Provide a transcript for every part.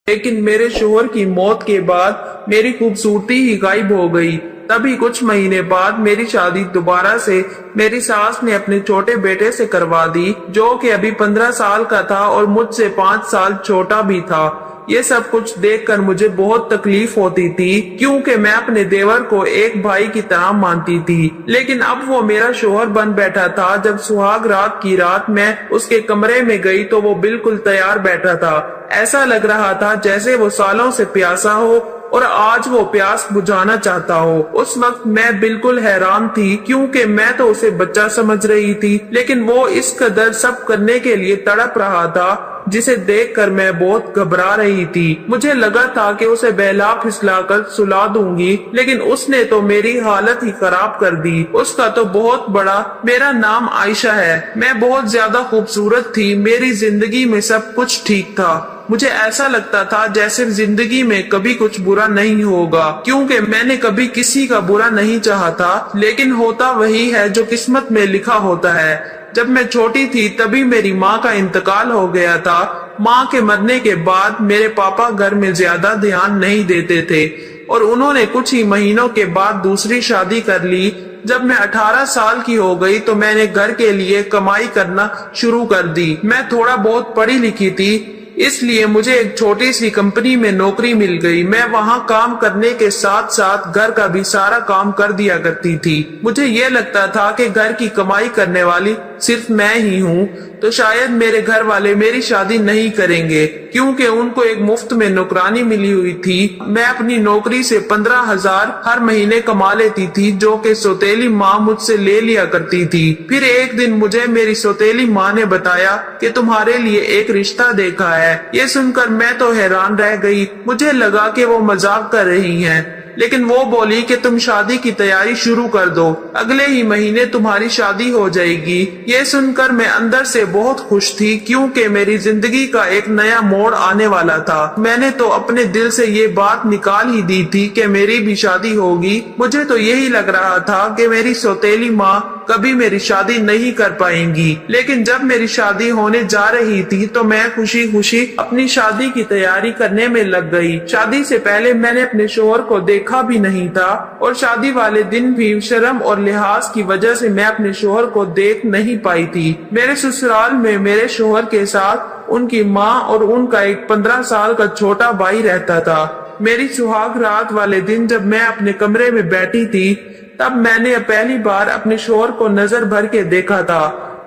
लेकिन मेरे शोहर की मौत के बाद मेरी खूबसूरती ही गायब हो गई। तभी कुछ महीने बाद मेरी शादी दोबारा से मेरी सास ने अपने छोटे बेटे से करवा दी, जो कि अभी 15 साल का था और मुझसे 5 साल छोटा भी था। ये सब कुछ देखकर मुझे बहुत तकलीफ होती थी, क्योंकि मैं अपने देवर को एक भाई की तरह मानती थी। लेकिन अब वो मेरा शोहर बन बैठा था। जब सुहाग रात की रात मैं उसके कमरे में गई तो वो बिल्कुल तैयार बैठा था। ऐसा लग रहा था जैसे वो सालों से प्यासा हो और आज वो प्यास बुझाना चाहता हो। उस वक्त मैं बिल्कुल हैरान थी, क्योंकि मैं तो उसे बच्चा समझ रही थी, लेकिन वो इस कदर सब करने के लिए तड़प रहा था, जिसे देखकर मैं बहुत घबरा रही थी। मुझे लगा था कि उसे बहला फिसला कर सुला दूंगी, लेकिन उसने तो मेरी हालत ही खराब कर दी। उसका तो बहुत बड़ा मेरा नाम आयशा है। मैं बहुत ज्यादा खूबसूरत थी। मेरी जिंदगी में सब कुछ ठीक था। मुझे ऐसा लगता था जैसे जिंदगी में कभी कुछ बुरा नहीं होगा, क्योंकि मैंने कभी किसी का बुरा नहीं चाहा था। लेकिन होता वही है जो किस्मत में लिखा होता है। जब मैं छोटी थी तभी मेरी माँ का इंतकाल हो गया था। माँ के मरने के बाद मेरे पापा घर में ज्यादा ध्यान नहीं देते थे और उन्होंने कुछ ही महीनों के बाद दूसरी शादी कर ली। जब मैं 18 साल की हो गई तो मैंने घर के लिए कमाई करना शुरू कर दी। मैं थोड़ा बहुत पढ़ी लिखी थी, इसलिए मुझे एक छोटी सी कंपनी में नौकरी मिल गई। मैं वहाँ काम करने के साथ साथ घर का भी सारा काम कर दिया करती थी। मुझे ये लगता था कि घर की कमाई करने वाली सिर्फ मैं ही हूँ, तो शायद मेरे घर वाले मेरी शादी नहीं करेंगे, क्योंकि उनको एक मुफ्त में नौकरानी मिली हुई थी। मैं अपनी नौकरी से 15,000 हर महीने कमा लेती थी, जो कि सौतेली माँ मुझसे ले लिया करती थी। फिर एक दिन मुझे मेरी सौतेली माँ ने बताया कि तुम्हारे लिए एक रिश्ता देखा है। ये सुनकर मैं तो हैरान रह गई। मुझे लगा कि वो मजाक कर रही हैं, लेकिन वो बोली कि तुम शादी की तैयारी शुरू कर दो, अगले ही महीने तुम्हारी शादी हो जाएगी। ये सुनकर मैं अंदर से बहुत खुश थी, क्योंकि मेरी जिंदगी का एक नया मोड़ आने वाला था। मैंने तो अपने दिल से ये बात निकाल ही दी थी कि मेरी भी शादी होगी। मुझे तो यही लग रहा था कि मेरी सौतेली माँ कभी मेरी शादी नहीं कर पाएंगी। लेकिन जब मेरी शादी होने जा रही थी तो मैं खुशी खुशी अपनी शादी की तैयारी करने में लग गई। शादी से पहले मैंने अपने शोहर को देखा भी नहीं था और शादी वाले दिन भी शर्म और लिहाज की वजह से मैं अपने शोहर को देख नहीं पाई थी। मेरे ससुराल में मेरे शोहर के साथ उनकी माँ और उनका एक 15 साल का छोटा भाई रहता था। मेरी सुहाग रात वाले दिन जब मैं अपने कमरे में बैठी थी, तब मैंने पहली बार अपने शोहर को नजर भर के देखा था।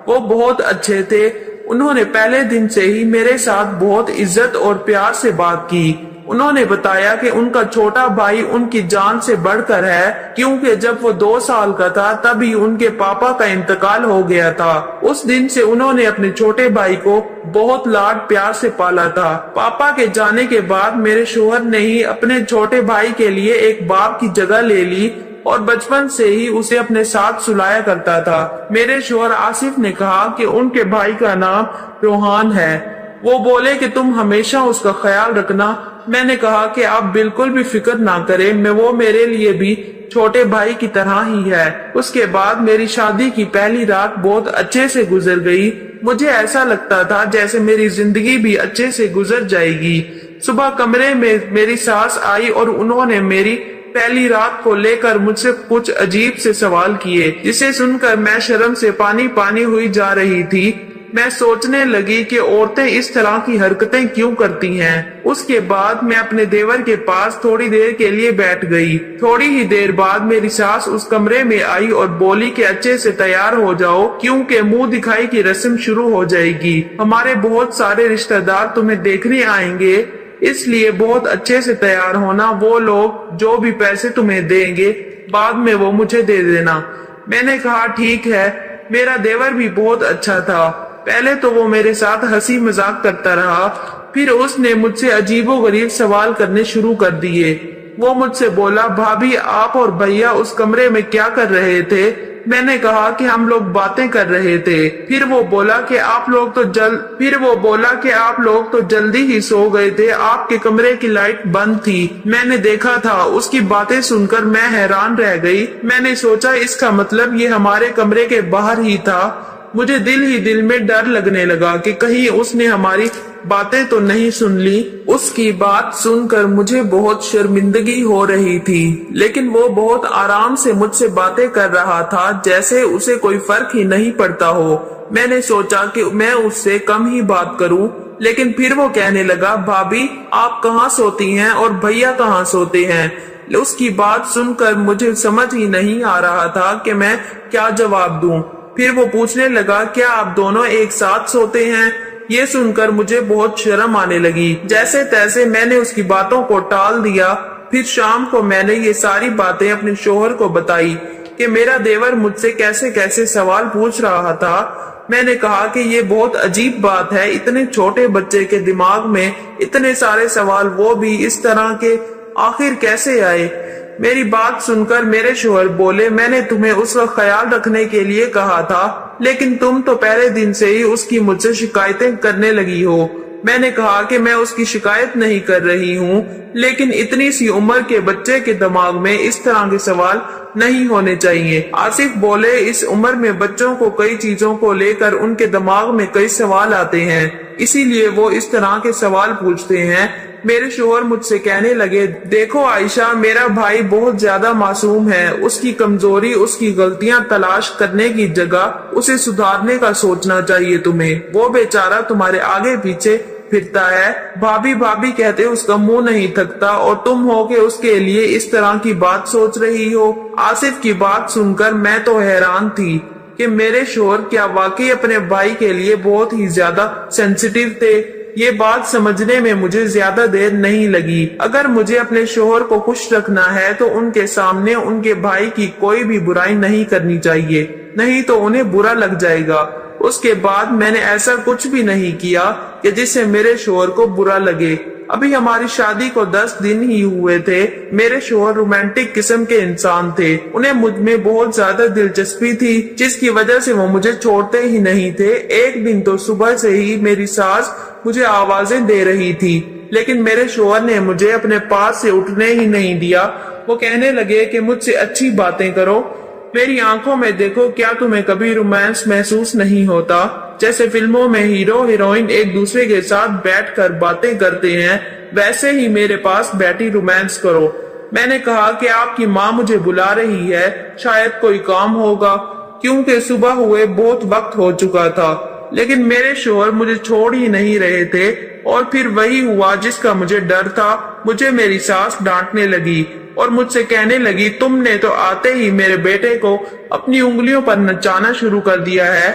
वो बहुत अच्छे थे। उन्होंने पहले दिन से ही मेरे साथ बहुत इज्जत और प्यार से बात की। उन्होंने बताया कि उनका छोटा भाई उनकी जान से बढ़कर है, क्योंकि जब वो 2 साल का था तभी उनके पापा का इंतकाल हो गया था। उस दिन से उन्होंने अपने छोटे भाई को बहुत लाड प्यार से पाला था। पापा के जाने के बाद मेरे शोहर ने ही अपने छोटे भाई के लिए एक बाप की जगह ले ली और बचपन से ही उसे अपने साथ सुलाया करता था। मेरे शोहर आसिफ ने कहा कि उनके भाई का नाम रोहान है। वो बोले कि तुम हमेशा उसका ख्याल रखना। मैंने कहा कि आप बिल्कुल भी फिक्र ना करें, वो मेरे लिए भी छोटे भाई की तरह ही है। उसके बाद मेरी शादी की पहली रात बहुत अच्छे से गुजर गई। मुझे ऐसा लगता था जैसे मेरी जिंदगी भी अच्छे से गुजर जाएगी। सुबह कमरे में मेरी सास आई और उन्होंने मेरी पहली रात को लेकर मुझसे कुछ अजीब से सवाल किए, जिसे सुनकर मैं शर्म से पानी पानी हुई जा रही थी। मैं सोचने लगी कि औरतें इस तरह की हरकतें क्यों करती हैं। उसके बाद मैं अपने देवर के पास थोड़ी देर के लिए बैठ गई। थोड़ी ही देर बाद मेरी सास उस कमरे में आई और बोली कि अच्छे से तैयार हो जाओ, क्योंकि मुंह दिखाई की रस्म शुरू हो जाएगी। हमारे बहुत सारे रिश्तेदार तुम्हें देखने आएंगे, इसलिए बहुत अच्छे से तैयार होना। वो लोग जो भी पैसे तुम्हें देंगे बाद में वो मुझे दे देना। मैंने कहा ठीक है। मेरा देवर भी बहुत अच्छा था। पहले तो वो मेरे साथ हंसी मजाक करता रहा, फिर उसने मुझसे अजीबोगरीब सवाल करने शुरू कर दिए। वो मुझसे बोला, भाभी आप और भैया उस कमरे में क्या कर रहे थे? मैंने कहा कि हम लोग बातें कर रहे थे। फिर वो बोला कि आप लोग तो जल्दी ही सो गए थे, आपके कमरे की लाइट बंद थी। मैंने देखा था। उसकी बातें सुनकर मैं हैरान रह गई। मैंने सोचा इसका मतलब ये हमारे कमरे के बाहर ही था। मुझे दिल ही दिल में डर लगने लगा कि कहीं उसने हमारी बातें तो नहीं सुन ली। उसकी बात सुनकर मुझे बहुत शर्मिंदगी हो रही थी, लेकिन वो बहुत आराम से मुझसे बातें कर रहा था, जैसे उसे कोई फर्क ही नहीं पड़ता हो। मैंने सोचा कि मैं उससे कम ही बात करूं, लेकिन फिर वो कहने लगा, भाभी आप कहाँ सोती हैं और भैया कहाँ सोते हैं। उसकी बात सुनकर मुझे समझ ही नहीं आ रहा था कि मैं क्या जवाब दूं। फिर वो पूछने लगा, क्या आप दोनों एक साथ सोते हैं। ये सुनकर मुझे बहुत शर्म आने लगी। जैसे तैसे मैंने उसकी बातों को टाल दिया। फिर शाम को मैंने ये सारी बातें अपने शोहर को बताई कि मेरा देवर मुझसे कैसे कैसे सवाल पूछ रहा था। मैंने कहा कि ये बहुत अजीब बात है, इतने छोटे बच्चे के दिमाग में इतने सारे सवाल, वो भी इस तरह के, आखिर कैसे आए। मेरी बात सुनकर मेरे शोहर बोले, मैंने तुम्हें उसका ख्याल रखने के लिए कहा था, लेकिन तुम तो पहले दिन से ही उसकी मुझसे शिकायतें करने लगी हो। मैंने कहा कि मैं उसकी शिकायत नहीं कर रही हूँ, लेकिन इतनी सी उम्र के बच्चे के दिमाग में इस तरह के सवाल नहीं होने चाहिए। आसिफ बोले, इस उम्र में बच्चों को कई चीजों को लेकर उनके दिमाग में कई सवाल आते हैं, इसीलिए वो इस तरह के सवाल पूछते हैं। मेरे शोहर मुझसे कहने लगे, देखो आयशा, मेरा भाई बहुत ज्यादा मासूम है। उसकी कमजोरी, उसकी गलतियां तलाश करने की जगह उसे सुधारने का सोचना चाहिए तुम्हें। वो बेचारा तुम्हारे आगे पीछे फिरता है, भाभी भाभी कहते उसका मुंह नहीं थकता, और तुम हो के उसके लिए इस तरह की बात सोच रही हो। आसिफ की बात सुनकर मैं तो हैरान थी कि मेरे शोहर क्या वाकई अपने भाई के लिए बहुत ही ज्यादा सेंसिटिव थे। ये बात समझने में मुझे ज्यादा देर नहीं लगी। अगर मुझे अपने शोहर को खुश रखना है तो उनके सामने उनके भाई की कोई भी बुराई नहीं करनी चाहिए, नहीं तो उन्हें बुरा लग जाएगा। उसके बाद मैंने ऐसा कुछ भी नहीं किया कि जिससे मेरे शोहर को बुरा लगे। अभी हमारी शादी को 10 दिन ही हुए थे। मेरे शोहर रोमांटिक किस्म के इंसान थे, उन्हें मुझ में बहुत ज्यादा दिलचस्पी थी, जिसकी वजह से वो मुझे छोड़ते ही नहीं थे। एक दिन तो सुबह से ही मेरी सास मुझे आवाजें दे रही थी, लेकिन मेरे शोहर ने मुझे अपने पास से उठने ही नहीं दिया। वो कहने लगे कि मुझसे अच्छी बातें करो, मेरी आंखों में देखो, क्या तुम्हें कभी रोमांस महसूस नहीं होता। जैसे फिल्मों में हीरो हीरोइन एक दूसरे के साथ बैठकर बातें करते हैं, वैसे ही मेरे पास बैठी रोमांस करो। मैंने कहा कि आपकी माँ मुझे बुला रही है, शायद कोई काम होगा, क्योंकि सुबह हुए बहुत वक्त हो चुका था। लेकिन मेरे शोहर मुझे छोड़ ही नहीं रहे थे, और फिर वही हुआ जिसका मुझे डर था। मुझे मेरी सास डांटने लगी और मुझसे कहने लगी, तुमने तो आते ही मेरे बेटे को अपनी उंगलियों पर नचाना शुरू कर दिया है,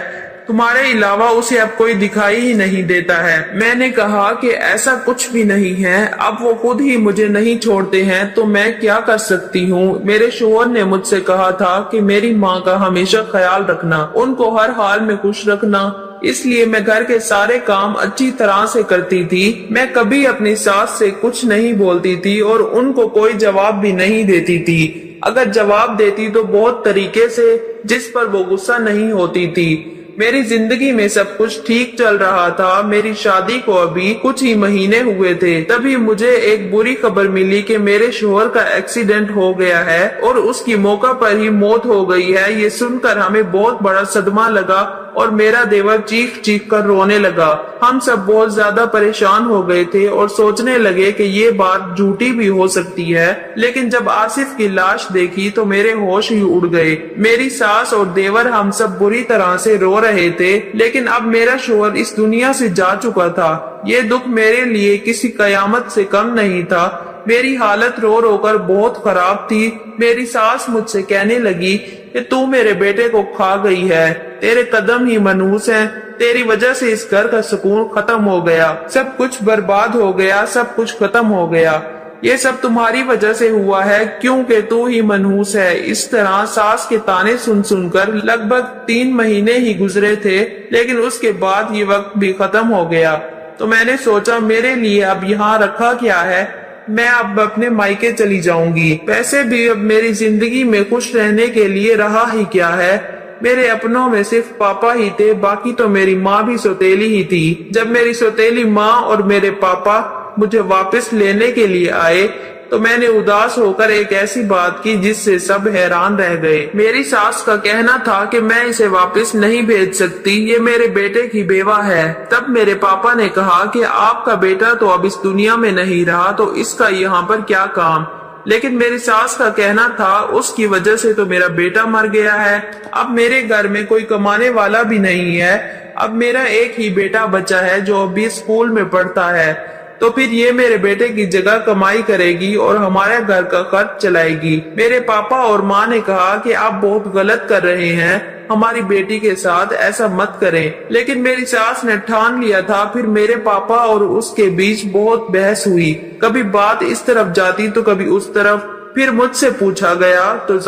तुम्हारे अलावा उसे अब कोई दिखाई ही नहीं देता है। मैंने कहा कि ऐसा कुछ भी नहीं है, अब वो खुद ही मुझे नहीं छोड़ते हैं तो मैं क्या कर सकती हूँ। मेरे शोहर ने मुझसे कहा था कि मेरी माँ का हमेशा ख्याल रखना, उनको हर हाल में खुश रखना, इसलिए मैं घर के सारे काम अच्छी तरह से करती थी। मैं कभी अपनी सास से कुछ नहीं बोलती थी और उनको कोई जवाब भी नहीं देती थी। अगर जवाब देती तो बहुत तरीके से, जिस पर वो गुस्सा नहीं होती थी। मेरी जिंदगी में सब कुछ ठीक चल रहा था। मेरी शादी को अभी कुछ ही महीने हुए थे, तभी मुझे एक बुरी खबर मिली कि मेरे शोहर का एक्सीडेंट हो गया है और उसकी मौका पर ही मौत हो गई है। ये सुनकर हमें बहुत बड़ा सदमा लगा और मेरा देवर चीख चीख कर रोने लगा। हम सब बहुत ज्यादा परेशान हो गए थे और सोचने लगे कि ये बात झूठी भी हो सकती है, लेकिन जब आसिफ की लाश देखी तो मेरे होश ही उड़ गए। मेरी सास और देवर हम सब बुरी तरह से रो रहे थे, लेकिन अब मेरा शोहर इस दुनिया से जा चुका था। ये दुख मेरे लिए किसी कयामत से कम नहीं था। मेरी हालत रो रो कर बहुत खराब थी। मेरी सास मुझसे कहने लगी कि तू मेरे बेटे को खा गई है, तेरे कदम ही मनहूस हैं, तेरी वजह से इस घर का सुकून खत्म हो गया, सब कुछ बर्बाद हो गया, सब कुछ खत्म हो गया। ये सब तुम्हारी वजह से हुआ है, क्योंकि तू ही मनहूस है। इस तरह सास के ताने सुन सुनकर लगभग 3 महीने ही गुजरे थे, लेकिन उसके बाद ये वक्त भी खत्म हो गया। तो मैंने सोचा मेरे लिए अब यहाँ रखा क्या है, मैं अब अपने मायके चली जाऊंगी। वैसे भी अब मेरी जिंदगी में खुश रहने के लिए रहा ही क्या है। मेरे अपनों में सिर्फ पापा ही थे, बाकी तो मेरी माँ भी सौतेली ही थी। जब मेरी सौतेली माँ और मेरे पापा मुझे वापस लेने के लिए आए तो मैंने उदास होकर एक ऐसी बात की जिससे सब हैरान रह गए। मेरी सास का कहना था कि मैं इसे वापस नहीं भेज सकती, ये मेरे बेटे की बेवा है। तब मेरे पापा ने कहा कि आपका बेटा तो अब इस दुनिया में नहीं रहा, तो इसका यहाँ पर क्या काम। लेकिन मेरी सास का कहना था उसकी वजह से तो मेरा बेटा मर गया है। अब मेरे घर में कोई कमाने वाला भी नहीं है। अब मेरा एक ही बेटा बचा है जो अभी स्कूल में पढ़ता है, तो फिर ये मेरे बेटे की जगह कमाई करेगी और हमारे घर का खर्च चलाएगी। मेरे पापा और माँ ने कहा कि आप बहुत गलत कर रहे हैं, हमारी बेटी के साथ ऐसा मत करें। लेकिन मेरी सास ने ठान लिया था। फिर मेरे पापा और उसके बीच बहुत बहस हुई, कभी बात इस तरफ जाती तो कभी उस तरफ। फिर मुझसे पूछा गया तो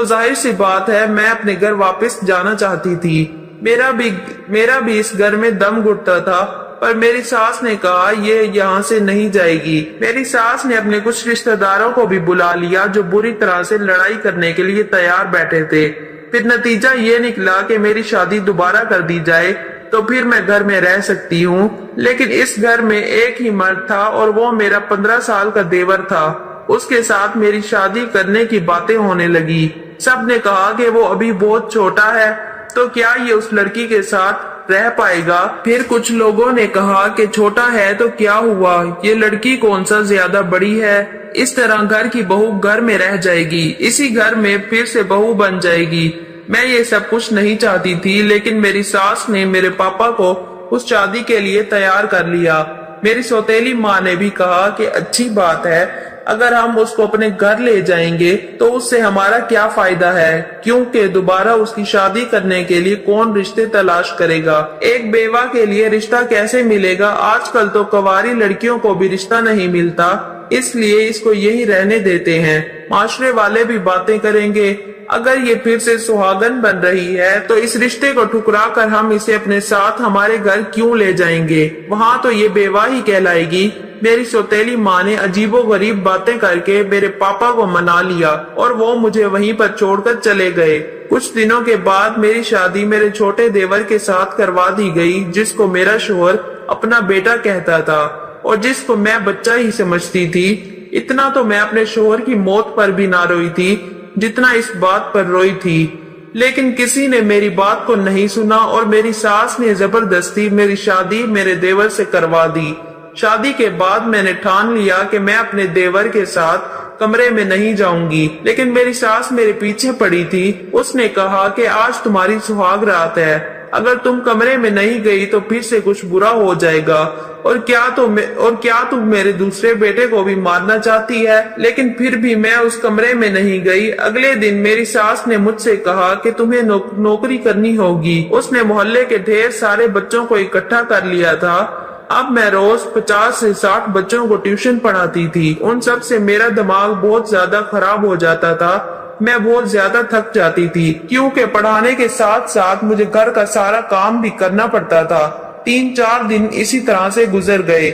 जाहिर सी बात है मैं अपने घर वापस जाना चाहती थी। मेरा भी इस घर में दम घुटता था, पर मेरी सास ने कहा ये यहाँ से नहीं जाएगी। मेरी सास ने अपने कुछ रिश्तेदारों को भी बुला लिया जो बुरी तरह से लड़ाई करने के लिए तैयार बैठे थे। फिर नतीजा ये निकला कि मेरी शादी दोबारा कर दी जाए तो फिर मैं घर में रह सकती हूँ। लेकिन इस घर में एक ही मर्द था और वो मेरा 15 साल का देवर था। उसके साथ मेरी शादी करने की बातें होने लगी। सब ने कहा कि वो अभी बहुत छोटा है, तो क्या ये उस लड़की के साथ रह पाएगा। फिर कुछ लोगों ने कहा कि छोटा है तो क्या हुआ, ये लड़की कौन सा ज्यादा बड़ी है, इस तरह घर की बहू घर में रह जाएगी, इसी घर में फिर से बहू बन जाएगी। मैं ये सब कुछ नहीं चाहती थी, लेकिन मेरी सास ने मेरे पापा को उस शादी के लिए तैयार कर लिया। मेरी सौतेली माँ ने भी कहा कि अच्छी बात है, अगर हम उसको अपने घर ले जाएंगे तो उससे हमारा क्या फायदा है, क्योंकि दोबारा उसकी शादी करने के लिए कौन रिश्ते तलाश करेगा। एक बेवा के लिए रिश्ता कैसे मिलेगा, आजकल तो कुंवारी लड़कियों को भी रिश्ता नहीं मिलता, इसलिए इसको यही रहने देते हैं। माशरे वाले भी बातें करेंगे, अगर ये फिर से सुहागन बन रही है तो इस रिश्ते को ठुकरा कर हम इसे अपने साथ हमारे घर क्यों ले जाएंगे, वहाँ तो ये बेवा ही कहलाएगी। मेरी सौतेली माँ ने अजीबोगरीब बातें करके मेरे पापा को मना लिया और वो मुझे वहीं पर छोड़कर चले गए। कुछ दिनों के बाद मेरी शादी मेरे छोटे देवर के साथ करवा दी गई, जिसको मेरा शोहर अपना बेटा कहता था और जिसको मैं बच्चा ही समझती थी। इतना तो मैं अपने शोहर की मौत पर भी ना रोई थी जितना इस बात पर रोई थी। लेकिन किसी ने मेरी बात को नहीं सुना और मेरी सास ने जबरदस्ती मेरी शादी मेरे देवर से करवा दी। शादी के बाद मैंने ठान लिया कि मैं अपने देवर के साथ कमरे में नहीं जाऊंगी, लेकिन मेरी सास मेरे पीछे पड़ी थी। उसने कहा कि आज तुम्हारी सुहाग रात है, अगर तुम कमरे में नहीं गई तो फिर से कुछ बुरा हो जाएगा। और क्या तुम मेरे दूसरे बेटे को भी मारना चाहती है। लेकिन फिर भी मैं उस कमरे में नहीं गई। अगले दिन मेरी सास ने मुझसे कहा कि तुम्हें नौकरी करनी होगी। उसने मोहल्ले के ढेर सारे बच्चों को इकट्ठा कर लिया था। अब मैं रोज 50 से 60 बच्चों को ट्यूशन पढ़ाती थी। उन सब से मेरा दिमाग बहुत ज्यादा खराब हो जाता था। मैं बहुत ज्यादा थक जाती थी, क्योंकि पढ़ाने के साथ साथ मुझे घर का सारा काम भी करना पड़ता था। 3-4 दिन इसी तरह से गुजर गए।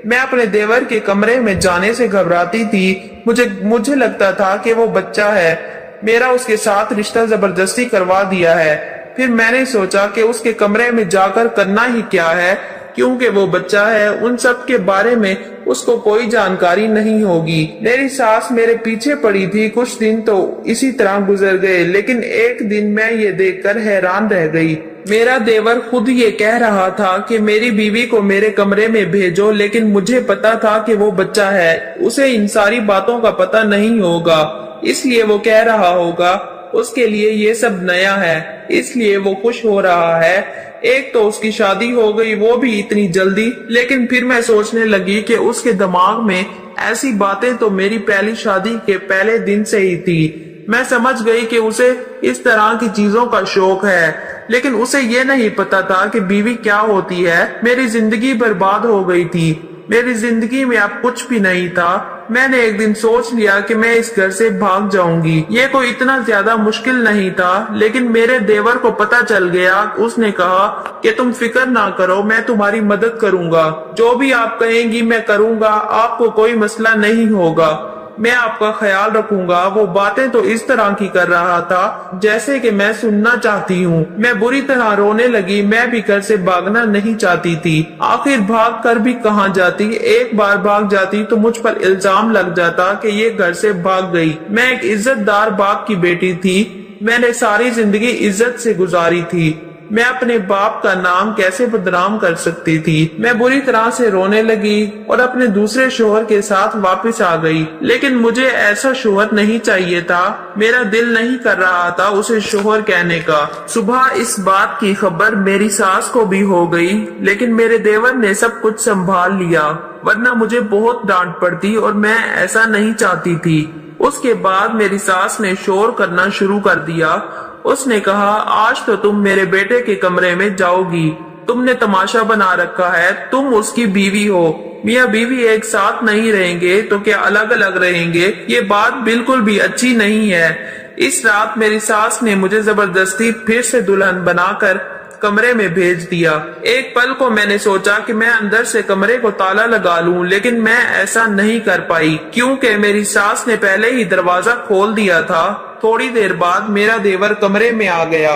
मैं अपने देवर के कमरे में जाने से घबराती थी। मुझे लगता था कि वो बच्चा है, मेरा उसके साथ रिश्ता जबरदस्ती करवा दिया है। फिर मैंने सोचा कि उसके कमरे में जाकर करना ही क्या है, क्योंकि वो बच्चा है, उन सब के बारे में उसको कोई जानकारी नहीं होगी। मेरी सास मेरे पीछे पड़ी थी। कुछ दिन तो इसी तरह गुजर गए, लेकिन एक दिन मैं ये देखकर हैरान रह गई। मेरा देवर खुद ये कह रहा था कि मेरी बीवी को मेरे कमरे में भेजो, लेकिन मुझे पता था कि वो बच्चा है, उसे इन सारी बातों का पता नहीं होगा, इसलिए वो कह रहा होगा। उसके लिए ये सब नया है, इसलिए वो खुश हो रहा है। एक तो उसकी शादी हो गई, वो भी इतनी जल्दी। लेकिन फिर मैं सोचने लगी कि उसके दिमाग में ऐसी बातें तो मेरी पहली शादी के पहले दिन से ही थी। मैं समझ गई कि उसे इस तरह की चीजों का शौक है, लेकिन उसे ये नहीं पता था कि बीवी क्या होती है। मेरी जिंदगी बर्बाद हो गई थी। मेरी जिंदगी में अब कुछ भी नहीं था। मैंने एक दिन सोच लिया कि मैं इस घर से भाग जाऊंगी। ये कोई इतना ज्यादा मुश्किल नहीं था, लेकिन मेरे देवर को पता चल गया। उसने कहा कि तुम फिक्र ना करो, मैं तुम्हारी मदद करूंगा, जो भी आप कहेंगी मैं करूंगा, आपको कोई मसला नहीं होगा। मैं आपका ख्याल रखूंगा। वो बातें तो इस तरह की कर रहा था जैसे कि मैं सुनना चाहती हूँ। मैं बुरी तरह रोने लगी। मैं भी घर से भागना नहीं चाहती थी। आखिर भाग कर भी कहाँ जाती। एक बार भाग जाती तो मुझ पर इल्जाम लग जाता कि ये घर से भाग गई। मैं एक इज्जतदार बाप की बेटी थी। मैंने सारी जिंदगी इज्जत से गुजारी थी। मैं अपने बाप का नाम कैसे बदनाम कर सकती थी। मैं बुरी तरह से रोने लगी और अपने दूसरे शोहर के साथ वापस आ गई। लेकिन मुझे ऐसा शोहर नहीं चाहिए था। मेरा दिल नहीं कर रहा था उसे शोहर कहने का। सुबह इस बात की खबर मेरी सास को भी हो गई, लेकिन मेरे देवर ने सब कुछ संभाल लिया, वरना मुझे बहुत डांट पड़ती और मैं ऐसा नहीं चाहती थी। उसके बाद मेरी सास ने शोर करना शुरू कर दिया। उसने कहा, आज तो तुम मेरे बेटे के कमरे में जाओगी। तुमने तमाशा बना रखा है। तुम उसकी बीवी हो। मियाँ बीवी एक साथ नहीं रहेंगे तो क्या अलग अलग रहेंगे? ये बात बिल्कुल भी अच्छी नहीं है। इस रात मेरी सास ने मुझे जबरदस्ती फिर से दुल्हन बनाकर कमरे में भेज दिया। एक पल को मैंने सोचा कि मैं अंदर से कमरे को ताला लगा लूं, लेकिन मैं ऐसा नहीं कर पाई क्योंकि मेरी सास ने पहले ही दरवाजा खोल दिया था। थोड़ी देर बाद मेरा देवर कमरे में आ गया।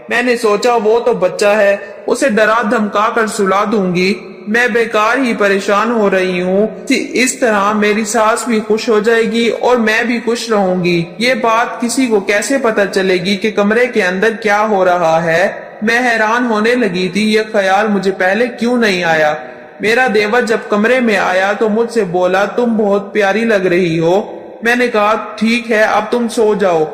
मैंने सोचा वो तो बच्चा है, उसे डरा धमका कर सुला दूंगी। मैं बेकार ही परेशान हो रही हूँ। इस तरह मेरी सास भी खुश हो जाएगी और मैं भी खुश रहूंगी। ये बात किसी को कैसे पता चलेगी कि कमरे के अंदर क्या हो रहा है? मैं हैरान होने लगी थी। यह ख्याल मुझे पहले क्यों नहीं आया? मेरा देवर जब कमरे में आया तो मुझसे बोला, तुम बहुत प्यारी लग रही हो। मैंने कहा, ठीक है, अब तुम सो जाओ।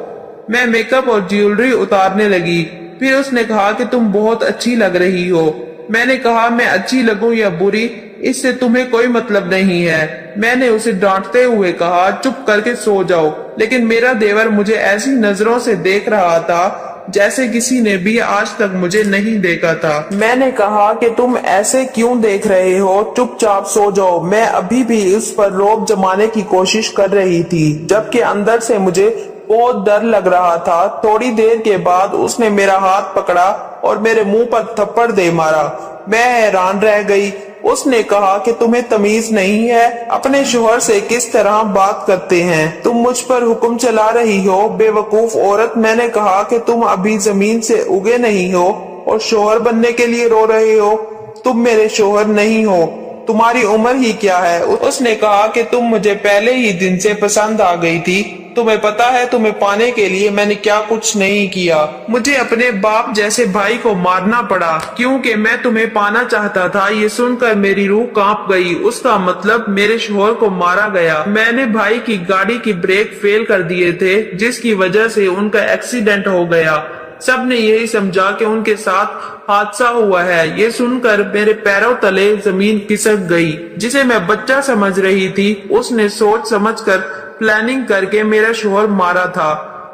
मैं मेकअप और ज्वेलरी उतारने लगी। फिर उसने कहा कि तुम बहुत अच्छी लग रही हो। मैंने कहा, मैं अच्छी लगूं या बुरी, इससे तुम्हें कोई मतलब नहीं है। मैंने उसे डांटते हुए कहा, चुप करके सो जाओ। लेकिन मेरा देवर मुझे ऐसी नजरों से देख रहा था जैसे किसी ने भी आज तक मुझे नहीं देखा था। मैंने कहा कि तुम ऐसे क्यों देख रहे हो? चुपचाप सो जाओ। मैं अभी भी उस पर रोब जमाने की कोशिश कर रही थी, जबकि अंदर से मुझे बहुत डर लग रहा था। थोड़ी देर के बाद उसने मेरा हाथ पकड़ा और मेरे मुंह पर थप्पड़ दे मारा। मैं हैरान रह गई। उसने कहा कि तुम्हें तमीज नहीं है? अपने शोहर से किस तरह बात करते हैं? तुम मुझ पर हुक्म चला रही हो, बेवकूफ औरत। मैंने कहा कि तुम अभी जमीन से उगे नहीं हो और शोहर बनने के लिए रो रहे हो। तुम मेरे शोहर नहीं हो। तुम्हारी उम्र ही क्या है? उसने कहा कि तुम मुझे पहले ही दिन से पसंद आ गई थी। तुम्हें पता है तुम्हें पाने के लिए मैंने क्या कुछ नहीं किया। मुझे अपने बाप जैसे भाई को मारना पड़ा क्योंकि मैं तुम्हें पाना चाहता था। ये सुनकर मेरी रूह कांप गई। उसका मतलब मेरे शोहर को मारा गया। मैंने भाई की गाड़ी की ब्रेक फेल कर दिए थे, जिसकी वजह से उनका एक्सीडेंट हो गया। सब ने यही समझा कि उनके साथ हादसा हुआ है। ये सुनकर मेरे पैरों तले जमीन खिसक गई। जिसे मैं बच्चा समझ रही थी, उसने सोच समझकर प्लानिंग करके मेरा शोहर मारा था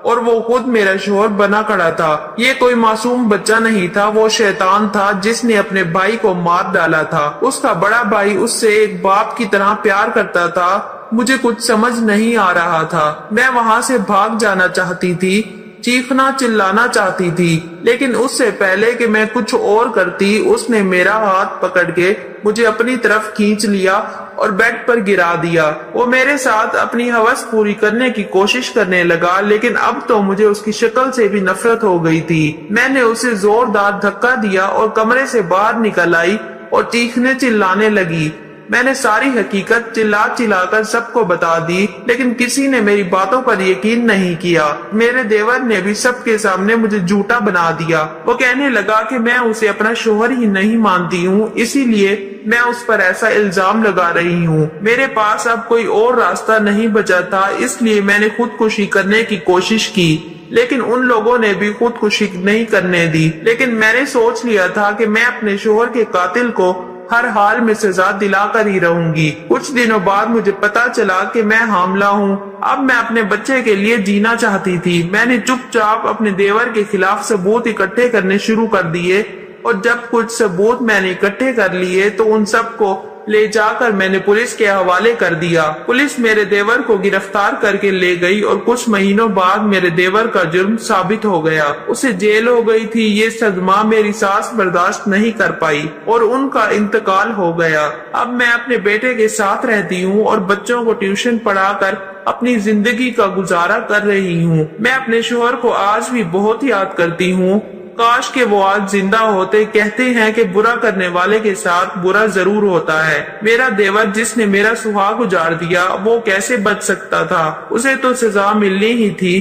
और वो खुद मेरा शोहर बना खड़ा था। ये कोई मासूम बच्चा नहीं था, वो शैतान था जिसने अपने भाई को मार डाला था। उसका बड़ा भाई उससे एक बाप की तरह प्यार करता था। मुझे कुछ समझ नहीं आ रहा था। मैं वहाँ से भाग जाना चाहती थी, चीखना चिल्लाना चाहती थी, लेकिन उससे पहले कि मैं कुछ और करती, उसने मेरा हाथ पकड़ के मुझे अपनी तरफ खींच लिया और बेड पर गिरा दिया। वो मेरे साथ अपनी हवस पूरी करने की कोशिश करने लगा, लेकिन अब तो मुझे उसकी शक्ल से भी नफरत हो गई थी। मैंने उसे जोरदार धक्का दिया और कमरे से बाहर निकल आई और चीखने चिल्लाने लगी। मैंने सारी हकीकत चिल्ला चिल्लाकर सबको बता दी, लेकिन किसी ने मेरी बातों पर यकीन नहीं किया। मेरे देवर ने भी सबके सामने मुझे झूठा बना दिया। वो कहने लगा कि मैं उसे अपना शोहर ही नहीं मानती हूँ, इसीलिए मैं उस पर ऐसा इल्जाम लगा रही हूँ। मेरे पास अब कोई और रास्ता नहीं बचा था, इसलिए मैंने खुदकुशी करने की कोशिश की, लेकिन उन लोगों ने भी खुदकुशी नहीं करने दी। लेकिन मैंने सोच लिया था कि मैं अपने शोहर के कातिल को हर हाल में सजा दिलाकर ही रहूंगी। कुछ दिनों बाद मुझे पता चला कि मैं हामला हूँ। अब मैं अपने बच्चे के लिए जीना चाहती थी। मैंने चुपचाप अपने देवर के खिलाफ सबूत इकट्ठे करने शुरू कर दिए और जब कुछ सबूत मैंने इकट्ठे कर लिए तो उन सबको ले जाकर मैंने पुलिस के हवाले कर दिया। पुलिस मेरे देवर को गिरफ्तार करके ले गई और कुछ महीनों बाद मेरे देवर का जुर्म साबित हो गया। उसे जेल हो गई थी। ये सदमा मेरी सास बर्दाश्त नहीं कर पाई और उनका इंतकाल हो गया। अब मैं अपने बेटे के साथ रहती हूँ और बच्चों को ट्यूशन पढ़ाकर اپنی زندگی کا گزارا کر رہی ہوں۔ میں اپنے شوہر کو آج بھی بہت یاد کرتی ہوں۔ کاش کہ وہ آج زندہ ہوتے۔ کہتے ہیں کہ برا کرنے والے کے ساتھ برا ضرور ہوتا ہے۔ میرا دیور جس نے میرا سہاگ اجاڑ دیا وہ کیسے بچ سکتا تھا؟ اسے تو سزا ملنی ہی تھی،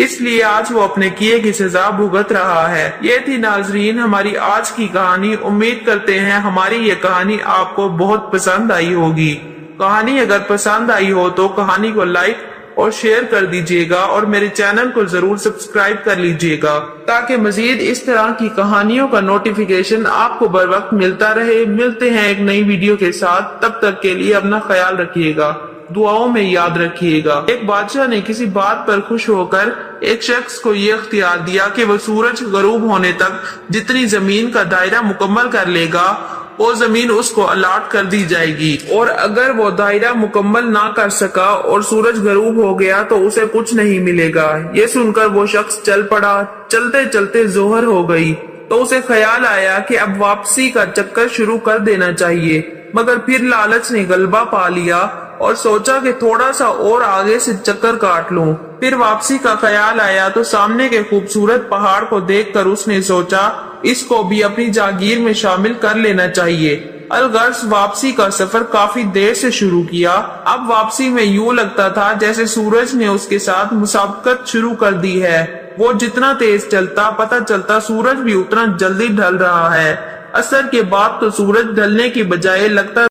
اس لیے آج وہ اپنے کیے کی سزا بھگت رہا ہے۔ یہ تھی ناظرین ہماری آج کی کہانی۔ امید کرتے ہیں ہماری یہ کہانی آپ کو بہت پسند آئی ہوگی۔ کہانی اگر پسند آئی ہو تو کہانی کو لائک اور شیئر کر دیجیے گا، اور میرے چینل کو ضرور سبسکرائب کر لیجیے گا تاکہ مزید اس طرح کی کہانیوں کا نوٹیفیکیشن آپ کو بر وقت ملتا رہے۔ ملتے ہیں ایک نئی ویڈیو کے ساتھ، تب تک کے لیے اپنا خیال رکھیے گا، دعاؤں میں یاد رکھیے گا۔ ایک بادشاہ نے کسی بات پر خوش ہو کر ایک شخص کو یہ اختیار دیا کہ وہ سورج غروب ہونے تک جتنی زمین کا دائرہ مکمل کر لے گا وہ زمین اس کو الاٹ کر دی جائے گی، اور اگر وہ دائرہ مکمل نہ کر سکا اور سورج غروب ہو گیا تو اسے کچھ نہیں ملے گا۔ یہ سن کر وہ شخص چل پڑا۔ چلتے چلتے ظہر ہو گئی تو اسے خیال آیا کہ اب واپسی کا چکر شروع کر دینا چاہیے، مگر پھر لالچ نے غلبہ پا لیا اور سوچا کہ تھوڑا سا اور آگے سے چکر کاٹ لوں۔ پھر واپسی کا خیال آیا تو سامنے کے خوبصورت پہاڑ کو دیکھ کر اس نے سوچا اس کو بھی اپنی جاگیر میں شامل کر لینا چاہیے۔ الغرض واپسی کا سفر کافی دیر سے شروع کیا۔ اب واپسی میں یوں لگتا تھا جیسے سورج نے اس کے ساتھ مسابقت شروع کر دی ہے۔ وہ جتنا تیز چلتا پتہ چلتا سورج بھی اتنا جلدی ڈھل رہا ہے۔ عصر کے بعد تو سورج ڈھلنے کی بجائے لگتا